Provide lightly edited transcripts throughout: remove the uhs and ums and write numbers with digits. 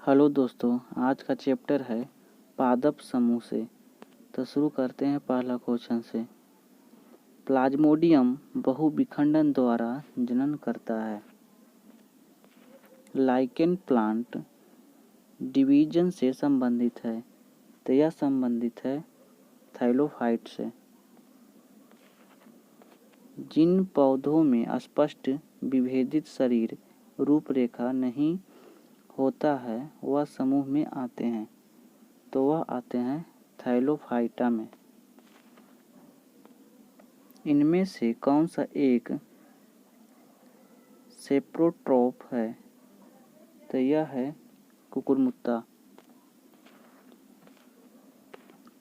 Hello दोस्तों, आज का चैप्टर है पादप समूह से। तो शुरू करते हैं पहला क्वेश्चन से। प्लाज्मोडियम बहुविखंडन द्वारा जनन करता है। लाइकेन प्लांट डिवीजन से संबंधित है, तो यह संबंधित है थाइलोफाइट से। जिन पौधों में स्पष्ट विभेदित शरीर रूपरेखा नहीं होता है वह समूह में आते हैं, तो वह आते हैं थाइलोफाइटा में। इनमें से कौन सा एक सेप्रोट्रोप है, तो यह है कुकुरमुत्ता।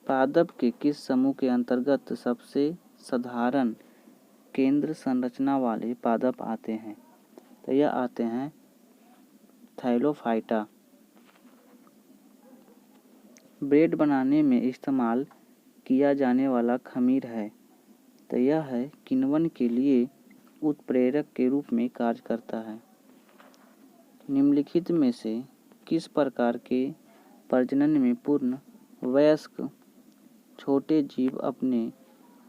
पादप के किस समूह के अंतर्गत सबसे साधारण केंद्र संरचना वाले पादप आते हैं, तो यह आते हैं थाइलोफाइटा। ब्रेड बनाने में इस्तेमाल किया जाने वाला खमीर है, तो यह है किण्वन के लिए उत्प्रेरक के रूप में कार्य करता है। निम्नलिखित में से किस प्रकार के प्रजनन में पूर्ण वयस्क छोटे जीव अपने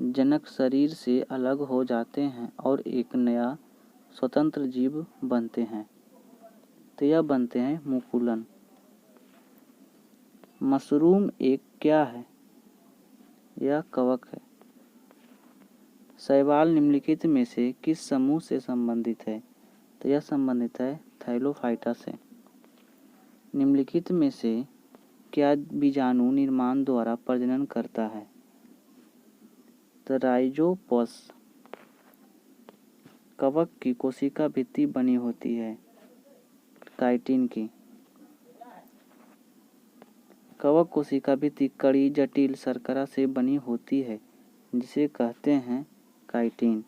जनक शरीर से अलग हो जाते हैं और एक नया स्वतंत्र जीव बनते हैं, तो यह बनते हैं मुकुलन। मशरूम एक क्या है? यह कवक है। शैवाल निम्नलिखित में से किस समूह से संबंधित है, तो यह संबंधित है थाइलोफाइटा से। निम्नलिखित में से क्या बीजाणु निर्माण द्वारा प्रजनन करता है, तो राइजोपस। कवक की कोशिका भित्ति बनी होती है काइटिन की। कवक कोशिका भित्ति कड़ी जटिल शर्करा से बनी होती है जिसे कहते हैं काइटिन।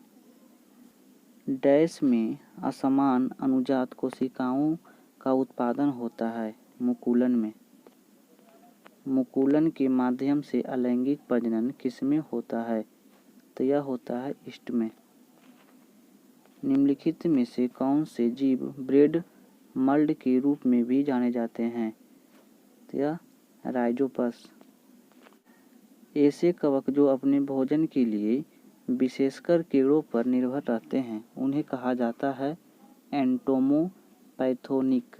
डैश में असमान अनुजात कोशिकाओं का उत्पादन होता है मुकुलन में। मुकुलन के माध्यम से अलैंगिक प्रजनन किसमें होता है, तो यह होता है ईस्ट में। निम्नलिखित में से कौन से जीव ब्रेड मल्ड के रूप में भी जाने जाते हैं, तो यह राइजोपस। ऐसे कवक जो अपने भोजन के लिए विशेषकर कीड़ों पर निर्भर रहते हैं उन्हें कहा जाता है एंटोमोपैथोनिक।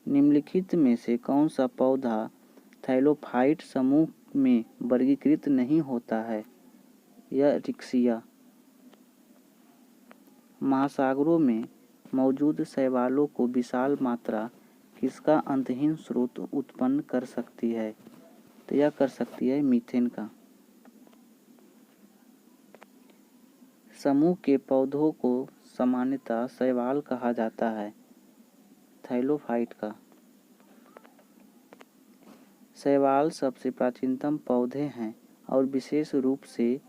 निम्नलिखित में से कौन सा पौधा थाइलोफाइट समूह में वर्गीकृत नहीं होता है, यह रिक्सिया। महासागरों में मौजूद शैवालों को विशाल मात्रा किसका अंतहीन स्रोत उत्पन्न कर सकती है, तो यह कर सकती है मीथेन का। समूह के पौधों को सामान्यतः शैवाल कहा जाता है थाइलोफाइट का। शैवाल सबसे प्राचीनतम पौधे हैं और विशेष रूप से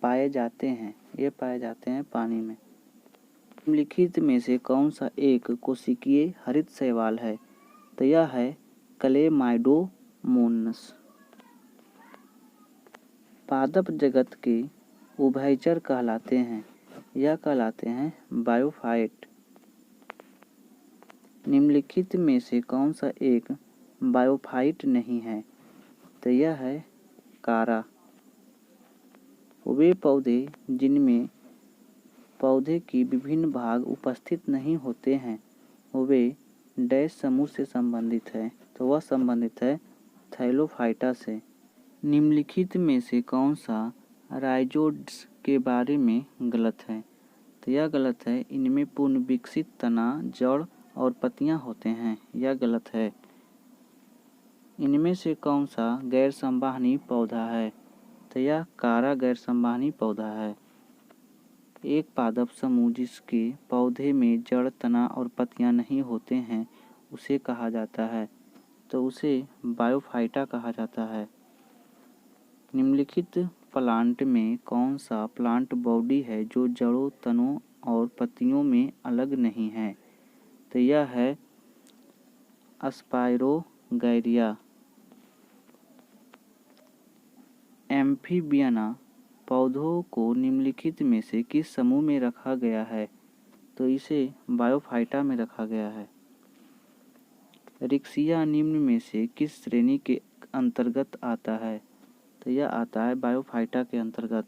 पाए जाते हैं, ये पाए जाते हैं पानी में। निम्नलिखित में से कौन सा एक कोशिकीय हरित शैवाल है, तो यह है क्लेमाइडोमोनस। पादप जगत के उभयचर कहलाते हैं, यह कहलाते हैं बायोफाइट। निम्नलिखित में से कौन सा एक बायोफाइट नहीं है, तो यह है कारा। वे पौधे जिनमें पौधे की विभिन्न भाग उपस्थित नहीं होते हैं वे डैश समूह से संबंधित है, तो वह संबंधित है थाइलोफाइटा से। निम्नलिखित में से कौन सा राइजोड्स के बारे में गलत है, तो यह गलत है इनमें पूर्ण विकसित तना, जड़ और पत्तियां होते हैं, यह गलत है। इनमें से कौन सा गैर संवाहनी पौधा है, तो यह कारा गैर संवाहनी पौधा है। एक पादप समूह जिसके पौधे में जड़, तना और पत्तियां नहीं होते हैं उसे कहा जाता है, तो उसे बायोफाइटा कहा जाता है। निम्नलिखित प्लांट में कौन सा प्लांट बॉडी है जो जड़ों, तनों और पत्तियों में अलग नहीं है, तो यह है स्पाइरोगैरिया। एम्फीबियना पौधों को निम्नलिखित में से किस समूह में रखा गया है, तो इसे बायोफाइटा में रखा गया है। रिक्सिया निम्न में से किस श्रेणी के अंतर्गत आता है? तो यह आता है बायोफाइटा के अंतर्गत।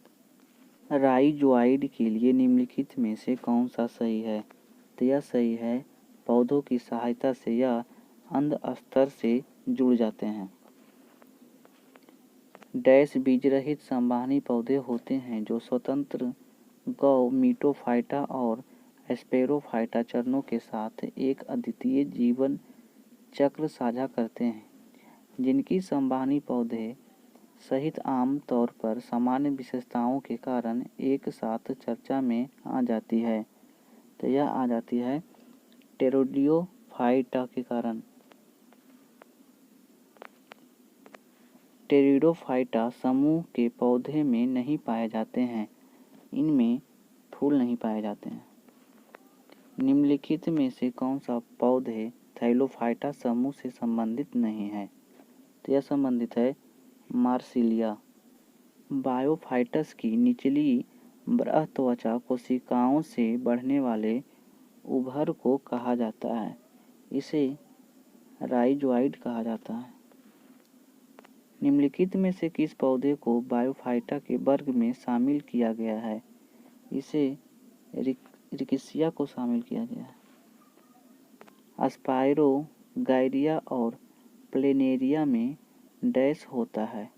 राइजोआइड के लिए निम्नलिखित में से कौन सा सही है? तो यह सही है, पौधों की सहायता से यह अंध स्तर से जुड़ जाते हैं। डैश बीज रहित संवहनी पौधे होते हैं जो स्वतंत्र गौ, मीटोफाइटा और स्पेरोफाइटा चरणों के साथ एक अद्वितीय जीवन चक्र साझा करते हैं, जिनकी संवहनी पौधे सहित आम तौर पर सामान्य विशेषताओं के कारण एक साथ चर्चा में आ जाती है। तो यह आ जाती है टेरिडोफाइटा के कारण। टेरिडोफाइटा समूह के पौधे में नहीं पाए जाते हैं, इनमें फूल नहीं पाए जाते हैं। निम्नलिखित में से कौन सा पौधे थैलोफाइटा समूह से संबंधित नहीं है? तो यह संबंधित है मार्सिलिया। बायोफाइटस की निचली बृहद त्वचा कोशिकाओं से बढ़ने वाले उभर को कहा जाता है, इसे राइजोआइड कहा जाता है। निम्नलिखित में से किस पौधे को बायोफाइटा के वर्ग में शामिल किया गया है? इसे रिक्सिया को शामिल किया गया है। स्पाइरोगाइरिया और प्लेनेरिया में डैश होता है,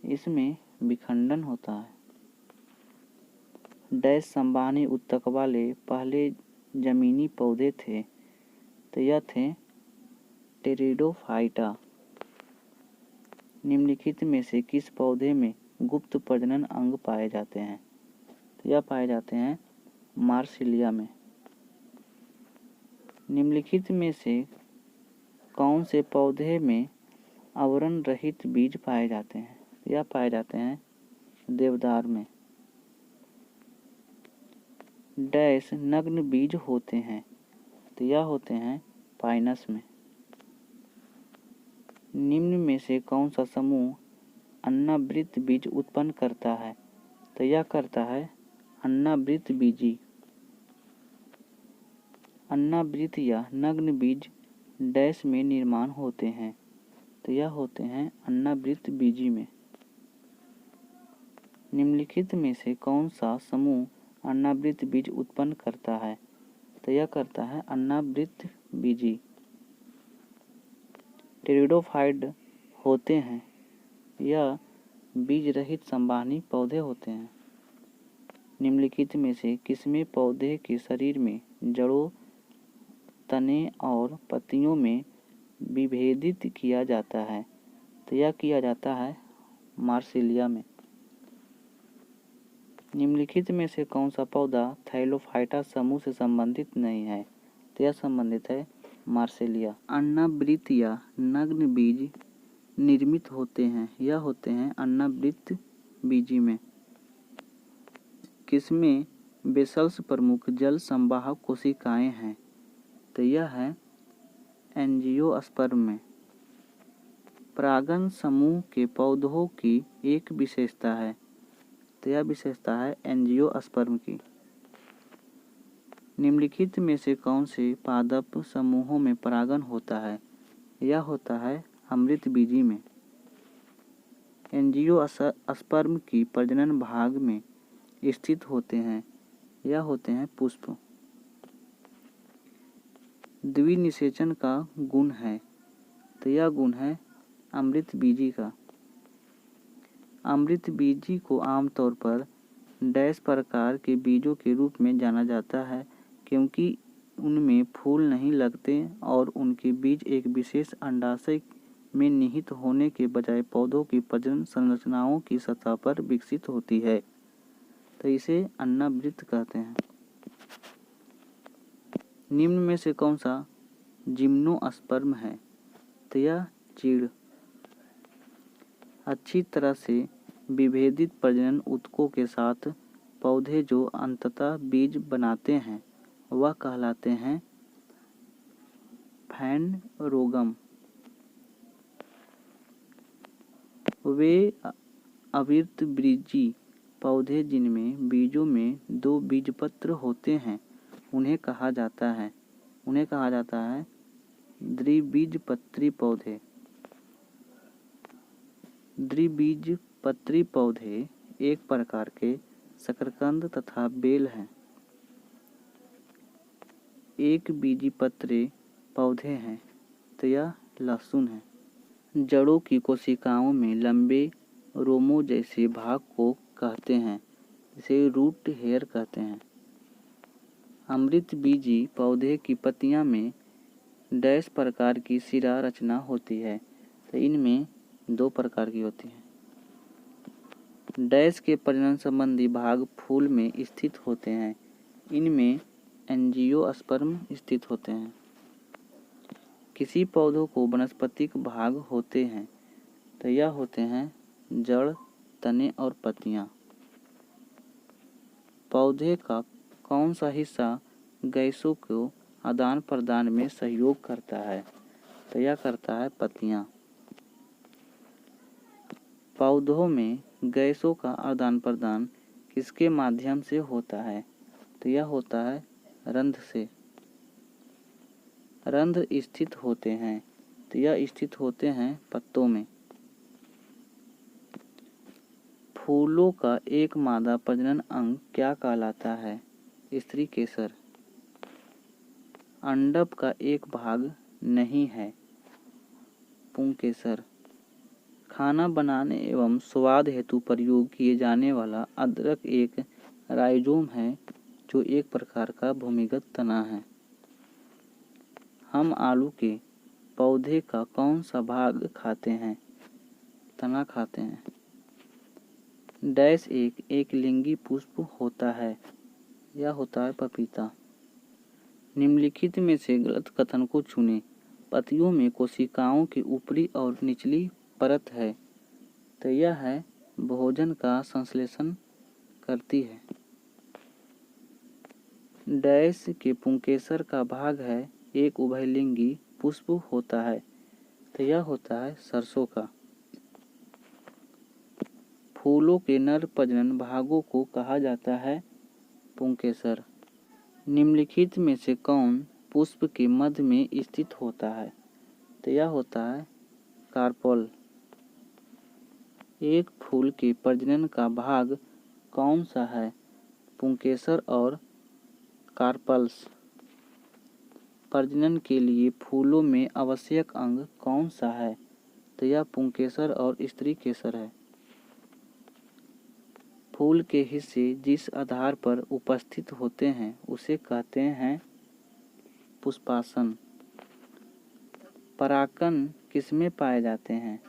इसमें विखंडन होता है। डैश संवहनी ऊतक वाले पहले जमीनी पौधे थे, तो यह थे टेरिडोफाइटा। निम्नलिखित में से किस पौधे में गुप्त प्रजनन अंग पाए जाते हैं? तो यह पाए जाते हैं मार्सिलिया में। निम्नलिखित में से कौन से पौधे में आवरण रहित बीज पाए जाते हैं? यह पाए जाते हैं देवदार में। डैश नग्न बीज होते हैं, तो यह होते हैं पाइनस में। निम्न में से कौन सा समूह अन्नावृत बीज उत्पन्न करता है? तो यह करता है अन्नावृत बीजी। अन्नावृत या नग्न बीज डैश में निर्माण होते हैं, तो यह होते हैं अन्नावृत बीजी में। निम्नलिखित में से कौन सा समूह अन्नावृत बीज उत्पन्न करता है? तो यह करता है अन्नावृत बीजी। टेरिडोफाइट होते हैं, यह बीज रहित संवहनी पौधे होते हैं। निम्नलिखित में से किसमें पौधे के शरीर में जड़ों, तने और पत्तियों में विभेदित किया जाता है? तो यह किया जाता है मार्सिलिया में। निम्नलिखित में से कौन सा पौधा थैलोफाइटा समूह से संबंधित नहीं है? तो यह संबंधित है मार्सिलिया। अन्नावृत या नग्न बीज निर्मित होते हैं, यह होते हैं अन्नावृत बीजी में। किसमें बेसल्स प्रमुख जल संवाहक कोशिकाएं हैं? तो यह है एंजियोस्पर्म में। परागन समूह के पौधों की एक विशेषता है, तो यह विशेषता है एंजियोस्पर्म की। निम्नलिखित में से कौन से पादप समूहों में परागन होता है? यह होता है अमृतबीजी में। एंजियोस्पर्म की प्रजनन भाग में स्थित होते हैं, यह होते हैं पुष्प। द्विनिषेचन का गुण है, तो यह गुण है अमृतबीजी का। अमृतबीजी को आमतौर पर डैश प्रकार के बीजों के रूप में जाना जाता है, क्योंकि उनमें फूल नहीं लगते और उनके बीज एक विशेष अंडाशय में निहित होने के बजाय पौधों की प्रजनन संरचनाओं की सतह पर विकसित होती है, तो इसे अन्नावृत कहते हैं। निम्न में से कौन सा जिम्नोस्पर्म है? तो यह चीड़। अच्छी तरह से विभेदित प्रजनन ऊतकों के साथ पौधे जो अंततः बीज बनाते हैं वह कहलाते हैं फैनरोगम। वे आवृतबीजी पौधे जिनमें बीजों में दो बीजपत्र होते हैं उन्हें कहा जाता है द्विबीजपत्री पौधे। द्विबीजपत्री पौधे एक प्रकार के शकरकंद तथा बेल हैं। एक बीजपत्री पौधे हैं तो यह लहसुन है। जड़ों की कोशिकाओं में लंबे रोमों जैसे भाग को कहते हैं, इसे रूट हेयर कहते हैं। अमृतबीजी पौधे की पत्तियां में डैश प्रकार की शिरा रचना होती है, तो इनमें 2 प्रकार की होती है। डैश के प्रजनन संबंधी भाग फूल में स्थित होते हैं, इनमें एंजियोस्पर्म स्थित होते हैं। किसी पौधों को वनस्पतिक भाग होते हैं तो यह होते हैं जड़, तने और पत्तियां। पौधे का कौन सा हिस्सा गैसों को आदान प्रदान में सहयोग करता है तो यह करता है पत्तियां। पौधों में गैसों का आदान प्रदान किसके माध्यम से होता है तो यह होता है रंध्र से। रंध्र स्थित होते हैं तो यह स्थित होते हैं पत्तों में। फूलों का एक मादा प्रजनन अंग क्या कहलाता है? स्त्री केसर। अंडक का एक भाग नहीं है, पुंकेसर। खाना बनाने एवं स्वाद हेतु प्रयोग किए जाने वाला अदरक एक राइजोम है जो एक प्रकार का भूमिगत तना है। हम आलू के पौधे का कौन सा भाग खाते हैं? तना खाते हैं। डैश एक लिंगी पुष्प होता है, यह होता है पपीता। निम्नलिखित में से गलत कथन को चुनें। पत्तियों में कोशिकाओं की ऊपरी और निचली परत है, तो यह है भोजन का संश्लेषण करती है। डैश के पुंकेसर का भाग है एक उभयलिंगी पुष्प होता है, तो यह होता है सरसों का। फूलों के नर प्रजनन भागों को कहा जाता है पुंकेसर। निम्नलिखित में से कौन पुष्प के मध्य में स्थित होता है तो यह होता है कार्पल। एक फूल के प्रजनन का भाग कौन सा है? पुंकेसर और कार्पल्स। प्रजनन के लिए फूलों में आवश्यक अंग कौन सा है तो यह पुंकेसर और स्त्री केसर है। फूल के हिस्से जिस आधार पर उपस्थित होते हैं उसे कहते हैं पुष्पासन। परागकण किसमें पाए जाते हैं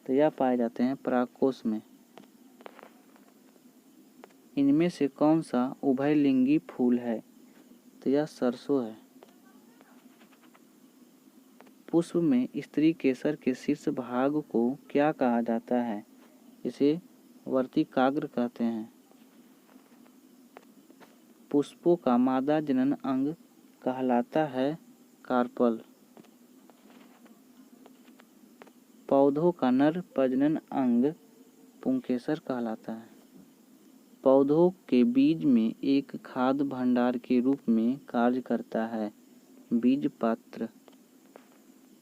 तो यह पाए जाते हैं परागकोश में। इनमें से कौन सा उभयलिंगी फूल है तो यह सरसों है। पुष्प में स्त्री केसर के शीर्ष भाग को क्या कहा जाता है? इसे वर्तिकाग्र कहते हैं। पुष्पों का मादा जनन अंग कहलाता है कार्पल। पौधों का नर प्रजनन अंग पुंकेसर कहलाता है। पौधों के बीज में एक खाद्य भंडार के रूप में कार्य करता है बीज पात्र।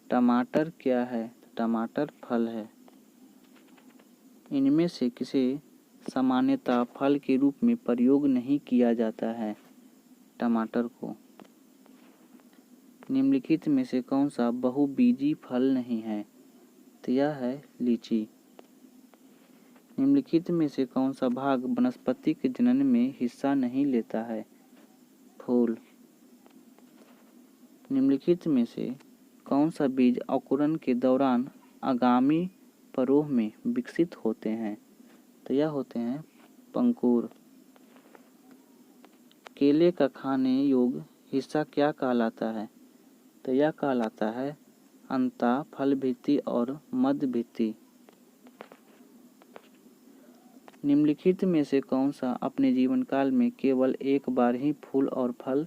टमाटर क्या है? टमाटर फल है। इनमें से किसे सामान्यतः फल के रूप में प्रयोग नहीं किया जाता है? टमाटर को। निम्नलिखित में से कौन सा बहुबीजी फल नहीं है तो यह है लीची। निम्नलिखित में से कौन सा भाग वनस्पति के जनन में हिस्सा नहीं लेता है? फूल। निम्नलिखित में से कौन सा बीज अंकुरण के दौरान आगामी परोह में विकसित होते हैं तो यह होते हैं पंकुर। केले का खाने योग्य हिस्सा क्या कहलाता है तो यह कहलाता है अंता, फल भित्ति और मध्य भित्ति। निम्नलिखित में से कौन सा अपने जीवन काल में केवल एक बार ही फूल और फल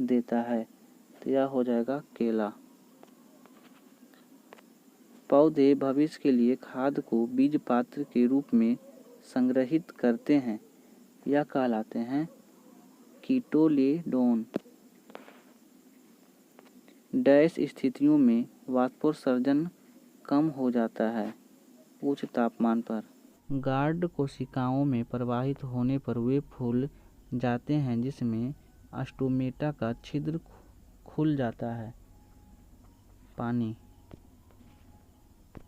देता है तो यह हो जाएगा केला। पौधे भविष्य के लिए खाद को बीज पात्र के रूप में संग्रहित करते हैं, यह कहलाते हैं कीटोलेडोन। डैश स्थितियों में वाष्पोत्सर्जन कम हो जाता है उच्च तापमान पर। गार्ड कोशिकाओं में प्रवाहित होने पर वे फूल जाते हैं जिसमें स्टोमेटा का छिद्र खुल जाता है। पानी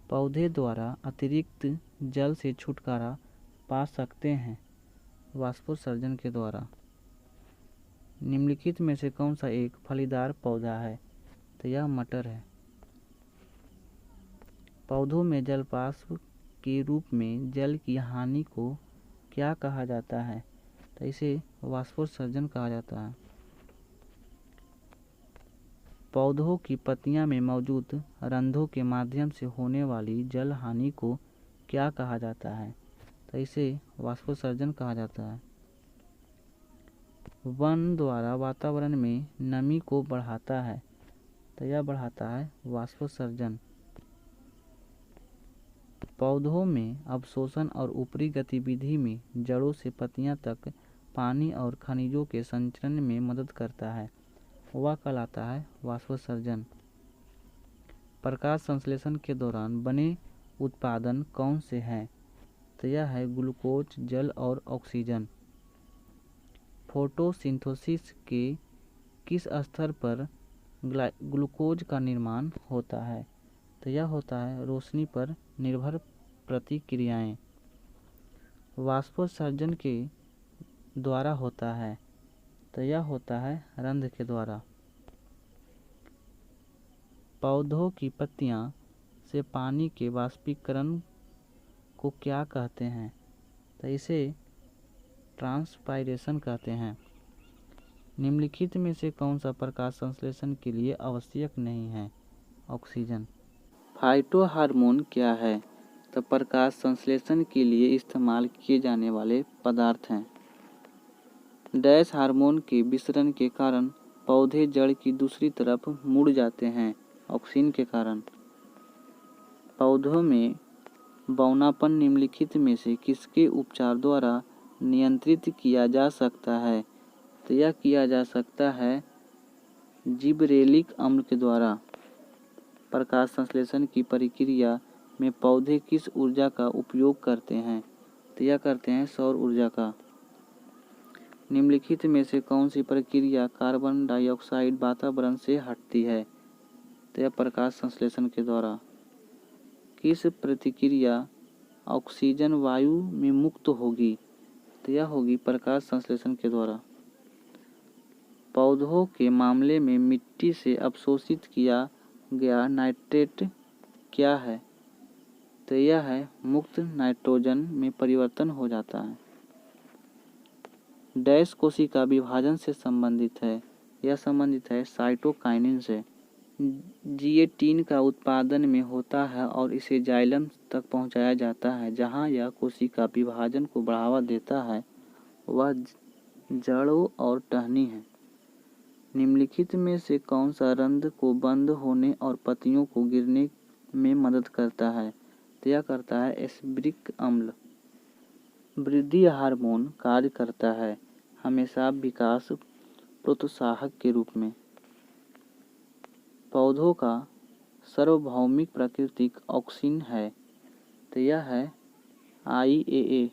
पौधे द्वारा अतिरिक्त जल से छुटकारा पा सकते हैं वाष्पोत्सर्जन के द्वारा। निम्नलिखित में से कौन सा एक फलीदार पौधा है? तो यह मटर है। पौधों में जलवाष्प के रूप में जल की हानि को क्या कहा जाता है? तो इसे वाष्पोत्सर्जन कहा जाता है। पौधों की पत्तियों में मौजूद रंध्रों के माध्यम से होने वाली जल हानि को क्या कहा जाता है? तो इसे वाष्पोत्सर्जन कहा जाता है। वन द्वारा वातावरण में नमी को बढ़ाता है तो यह बढ़ाता है वाष्पोत्सर्जन। पौधों में अवशोषण और ऊपरी गतिविधि में जड़ों से पत्तियों तक पानी और खनिजों के संचरण में मदद करता है, वह कहलाता है वाष्पोत्सर्जन। प्रकाश संश्लेषण के दौरान बने उत्पादन कौन से हैं? तो यह है ग्लूकोज, जल और ऑक्सीजन। फोटोसिंथेसिस के किस स्तर पर ग्लूकोज का निर्माण होता है? तो यह होता है रोशनी पर निर्भर प्रतिक्रियाएं। वाष्पोत्सर्जन के द्वारा होता है तो यह होता है रंध्र के द्वारा। पौधों की पत्तियां से पानी के वाष्पीकरण को क्या कहते हैं? तो इसे ट्रांसपायरेशन कहते हैं। निम्नलिखित में से कौन सा प्रकाश संश्लेषण के लिए आवश्यक नहीं है? ऑक्सीजन। फाइटोहार्मोन क्या है? तो प्रकाश संश्लेषण के लिए इस्तेमाल किए जाने वाले पदार्थ हैं। डैश हार्मोन के विसरण के कारण पौधे जड़ की दूसरी तरफ मुड़ जाते हैं ऑक्सीन के कारण। पौधों में बौनापन निम्नलिखित में से किसके उपचार द्वारा नियंत्रित किया जा सकता है? तो यह किया जा सकता है जिबरेलिक अम्ल के द्वारा। प्रकाश संश्लेषण की प्रक्रिया में पौधे किस ऊर्जा का उपयोग करते हैं? तो यह करते हैं सौर ऊर्जा का। निम्नलिखित में से कौन सी प्रक्रिया कार्बन डाइऑक्साइड वातावरण से हटती है? तो यह प्रकाश संश्लेषण के द्वारा। किस प्रतिक्रिया ऑक्सीजन वायु में मुक्त होगी? तो यह होगी प्रकाश संश्लेषण के द्वारा। पौधों के मामले में मिट्टी से अवशोषित किया गया नाइट्रेट क्या है? तो यह है मुक्त नाइट्रोजन में परिवर्तन हो जाता है। डैश कोशिका विभाजन से संबंधित है, यह संबंधित है साइटोकाइनिन से। जिएटीन का उत्पादन में होता है और इसे जाइलम तक पहुंचाया जाता है। जहां यह कोशिका विभाजन को बढ़ावा देता है वह जड़ों और टहनी है। निम्नलिखित में से कौन सा रंध्र को बंद होने और पत्तियों को गिरने में मदद करता है? तो यह करता है एस्बरिक अम्ल। वृद्धि हार्मोन कार्य करता है हमेशा विकास प्रोत्साहक के रूप में। पौधों का सार्वभौमिक प्राकृतिक ऑक्सीन है तो यह है IAA।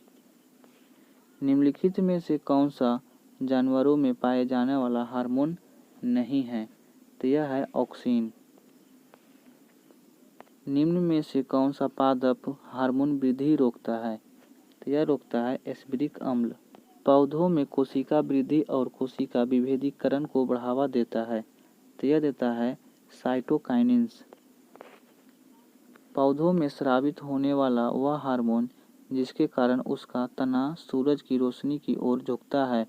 निम्नलिखित में से कौन सा जानवरों में पाए जाने वाला हार्मोन नहीं है? तो यह है ऑक्सीन। निम्न में से कौन सा पादप हार्मोन वृद्धि रोकता है? तो यह रोकता है एस्बरिक अम्ल। पौधों में कोशिका वृद्धि और कोशिका विभेदीकरण को बढ़ावा देता है तो यह देता है साइटोकाइनिन्स। पौधों में स्रावित होने वाला वह हार्मोन जिसके कारण उसका तना सूरज की रोशनी की ओर झुकता है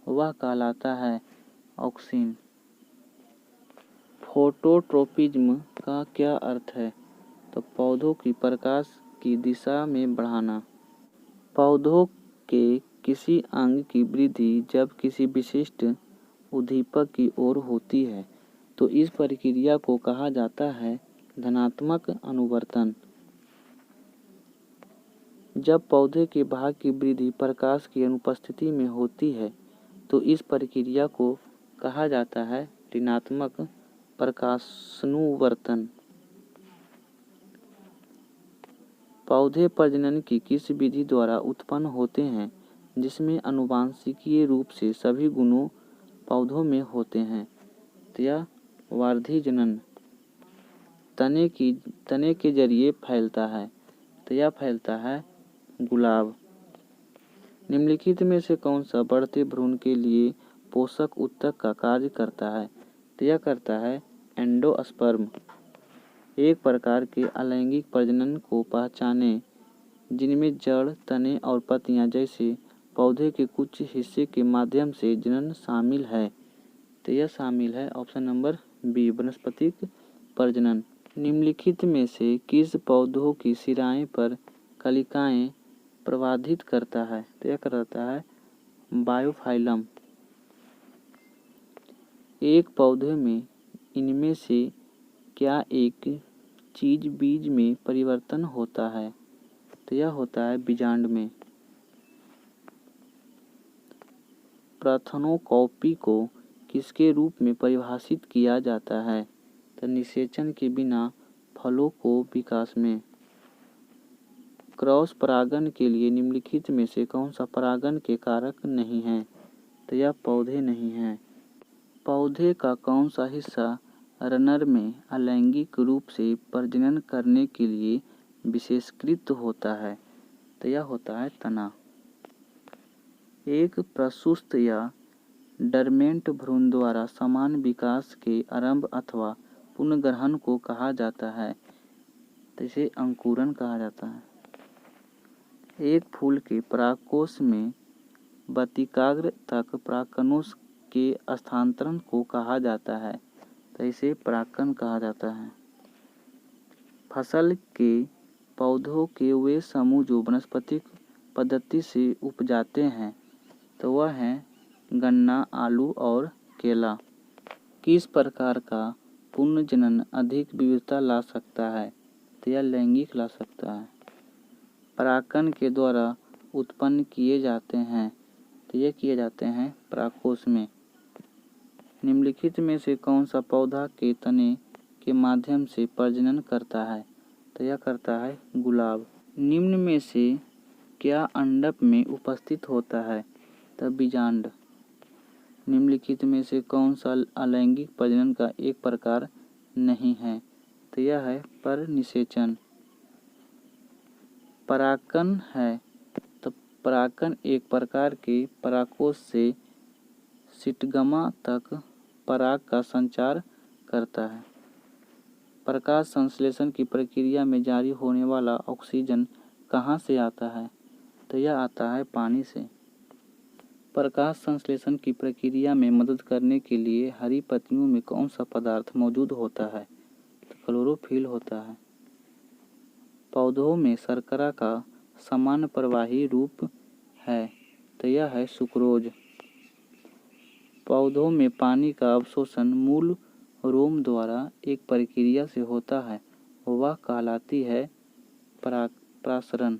वह कहलाता है ऑक्सीन। फोटोट्रोपिज्म का क्या अर्थ है? तो पौधों की प्रकाश की दिशा में बढ़ाना। पौधों के किसी अंग की वृद्धि जब किसी विशिष्ट उद्दीपक की ओर होती है तो इस प्रक्रिया को कहा जाता है धनात्मक अनुवर्तन। जब पौधे के भाग की वृद्धि प्रकाश की अनुपस्थिति में होती है तो इस प्रक्रिया को कहा जाता है ऋणात्मक प्रकाशानुवर्तन। पौधे प्रजनन की किस विधि द्वारा उत्पन्न होते हैं जिसमें आनुवंशिकीय रूप से सभी गुणों पौधों में होते हैं? तो यह वर्धी जनन। तने के जरिए फैलता है। तो यह फैलता है गुलाब। निम्नलिखित में से कौन सा बढ़ते भ्रूण के लिए पोषक उत्तक का कार्य करता है? तो यह करता है एंडोस्पर्म। एक प्रकार के अलैंगिक प्रजनन को पहचानें जिनमें जड़, तने और पत्तियां जैसे पौधे के कुछ हिस्से के माध्यम से जनन शामिल है। तो यह शामिल है ऑप्शन नंबर बी, वनस्पतिक प्रजनन। निम्नलिखित में से किस पौधों की शिराएं पर कलिकाएं प्रवर्धित करता है? तो यह करता है बायोफाइलम। एक पौधे में इनमें से क्या एक चीज बीज में परिवर्तन होता है? तो यह होता है बीजांड में। पार्थेनोकॉपी को किसके रूप में परिभाषित किया जाता है? तो निषेचन के बिना फलों को विकास में। क्रॉस परागण के लिए निम्नलिखित में से कौन सा परागण के कारक नहीं है? तो यह पौधे नहीं हैं। पौधे का कौन सा हिस्सा रनर में अलैंगिक रूप से प्रजनन करने के लिए विशेषीकृत होता है? तो यह होता है तना। एक प्रसूस्त या डरमेंट भ्रूण द्वारा समान विकास के आरंभ अथवा पुनर्ग्रहण को कहा जाता है। तो इसे अंकुरन कहा जाता है। एक फूल के परागकोश में बतिकाग्र तक परागकणों के स्थानांतरण को कहा जाता है। तो इसे परागकण कहा जाता है। फसल के पौधों के वे समूह जो वानस्पतिक पद्धति से उपजाते हैं तो वह हैं गन्ना, आलू और केला। किस प्रकार का पुनर्जनन अधिक विविधता ला सकता है? तो यह लैंगिक ला सकता है। परागकण के द्वारा उत्पन्न किए जाते हैं तो ये किए जाते हैं परागकोश में। निम्नलिखित में से कौन सा पौधा के तने के माध्यम से प्रजनन करता है? तो यह करता है गुलाब। निम्न में से क्या अंडक में उपस्थित होता है? तो बीजांड। निम्नलिखित में से कौन सा अलैंगिक प्रजनन का एक प्रकार नहीं है? तो यह है परनिषेचन। परागकण है तो परागकण एक प्रकार के परागकोश से सिटगमा तक पराग का संचार करता है। प्रकाश संश्लेषण की प्रक्रिया में जारी होने वाला ऑक्सीजन कहाँ से आता है? तो यह आता है पानी से। प्रकाश संश्लेषण की प्रक्रिया में मदद करने के लिए हरी पत्तियों में कौन सा पदार्थ मौजूद होता है? तो क्लोरोफिल होता है। पौधों में शर्करा का सामान्य प्रवाही रूप है तो यह है सुक्रोज। पौधों में पानी का अवशोषण मूल रोम द्वारा एक प्रक्रिया से होता है, वह कहलाती है परासरण।